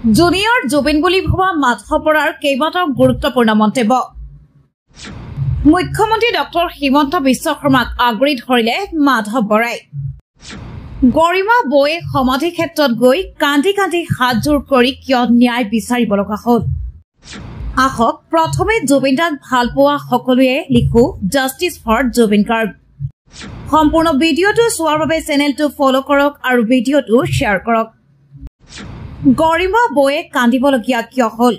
Junior Zubeen বুলি ভবা মাধৱ বৰাৰ কেইবাটাও গুৰুত্বপূৰ্ণ মন্তব্য। মুখ্যমন্ত্ৰী ডক্টৰ হিমন্ত বিশ্ব শৰ্মাক আগুৰি ধৰিলে মাধৱ বৰাই। গৰিমা বৌয়ে সমাধি ক্ষেত্ৰত গৈ কান্দি কান্দি হাতযোৰ কৰি কিয় ন্যায় বিচাৰিব লগা হ'ল। আহক প্ৰথমে জুবিনদাক ভাল পোৱা সকলোৱে লিখো জাষ্টিছ ফৰ জুবিন গাৰ্গ। সম্পূৰ্ণ ভিডিঅ'টো চোৱাৰ বাবে চেনেলটো ফ'ল' কৰক আৰু ভিডিঅ'টো শ্বেয়াৰ কৰক। গৰিমা বৌয়ে কান্দিবলগীয়া কিয় হ'ল?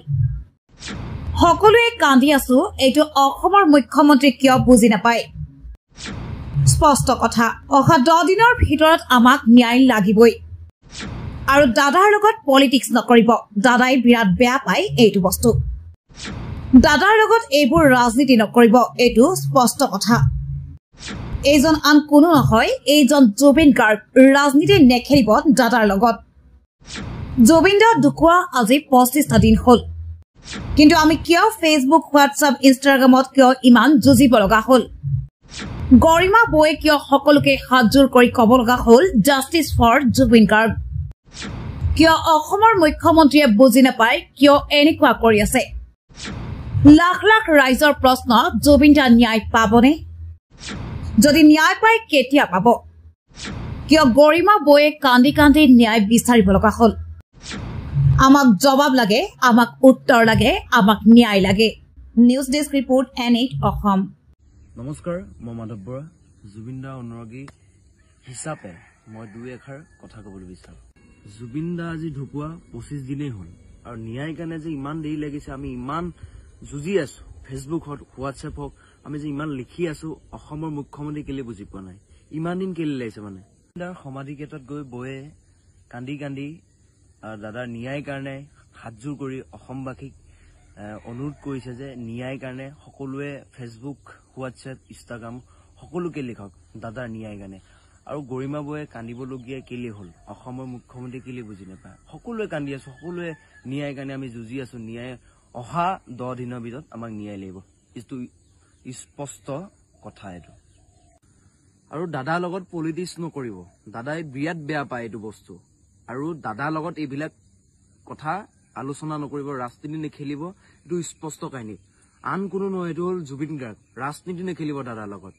সকলোৱে কান্দি আছো, এইটো অসমৰ মুখ্যমন্ত্ৰী কিয় বুজি নাপায়? স্পষ্ট কথা, অহা 10 দিনৰ ভিতৰত আমাক ন্যায় লাগিবই। আৰু দাদাৰ লগত পলিটিক্স নকৰিব। দাদাই বিৰাট বেয়া পায় এইটো বস্তু। দাদাৰ লগত এইবোৰ ৰাজনীতি নকৰিব, এইটো স্পষ্ট কথা। এইজন আন কোনো নহয়, এইজন জুবিন গাৰ্গ। ৰাজনীতি নেখেলিব দাদাৰ লগত। জুবিন দা ঢুকুৱা আজি 25টা দিন হ'ল, কিন্তু আমি কিয় ফেচবুক, হোৱাটছআপ, ইনষ্টাগ্ৰামত কিয় ইমান যুঁজিব লগা হ'ল? গৰিমা বৌয়ে কিয় সকলোকে হাতযোৰ কৰি ক'ব লগা হ'ল জাষ্টিছ ফৰ জুবিন গাৰ্গ? কিয় অসমৰ মুখ্যমন্ত্ৰীয়ে বুজি নাপায় কিয় এনেকুৱা কৰি আছে? লাখ লাখ ৰাইজৰ প্ৰশ্ন, জুবিন দা ন্যায় পাবনে? যদি ন্যায় পায় কেতিয়া পাব? কিয় গৰিমা বৌয়ে কান্দি কান্দি ন্যায় বিচাৰিব লগা হ'ল? আমাক জবাব লাগে, আমাক উত্তৰ লাগে, আমাক ন্যায় লাগে। News desk report N8 Assam. নমস্কাৰ, মই মাধৱ বৰা। জুবিন দা অনুৰাগী হিচাপে মই দুই এষাৰ কথা ক'বলৈ বিচাৰোঁ। জুবিন দা আজি ঢুকুৱা 25 দিনেই হ'ল, আৰু ন্যায় কাৰণে যে ইমান দেৰি লাগিছে, আমি ইমান যুঁজি আছো। ফেচবুক হওক, হোৱাটছএপ হওক, আমি যে ইমান লিখি আছো, অসমৰ মুখ্যমন্ত্ৰী কেলে বুজি পোৱা নাই? ইমান দিন কেলে লাগিছে মানে? দাদাৰ সমাধি ক্ষেত্ৰত গৈ বৌয়ে কান্দি কান্দি দাদাৰ ন্যায়ৰ কাৰণে হাতযোৰ কৰি অসমবাসীক অনুৰোধ কৰিছে যে ন্যায়ৰ কাৰণে সকলোৱে ফেচবুক, হোৱাটছএপ, ইনষ্টাগ্ৰাম সকলোকে লিখক দাদাৰ ন্যায়ৰ কাৰণে। আৰু গৰিমা বৌয়ে কান্দিবলগীয়া কেলে হ'ল? অসমৰ মুখ্যমন্ত্ৰী কেলে বুজি নাপায়? সকলোৱে কান্দি আছো, সকলোৱে ন্যায়ৰ কাৰণে আমি যুঁজি আছো। ন্যায় অহা 10 দিনৰ ভিতৰত আমাক ন্যায় লাগিব, এইটো স্পষ্ট কথা। এইটো আৰু দাদাৰ লগত পলিটিক্স নকৰিব। দাদাই বিৰাট বেয়া পায় এইটো বস্তু, আৰু দাদাৰ লগত এইবিলাক কথা আলোচনা নকৰিব, ৰাজনীতি নেখেলিব। এইটো স্পষ্ট কাহিনী, আন কোনো নহয়, এইটো হ'ল জুবিন গাৰ্গ। ৰাজনীতি নেখেলিব দাদাৰ লগত।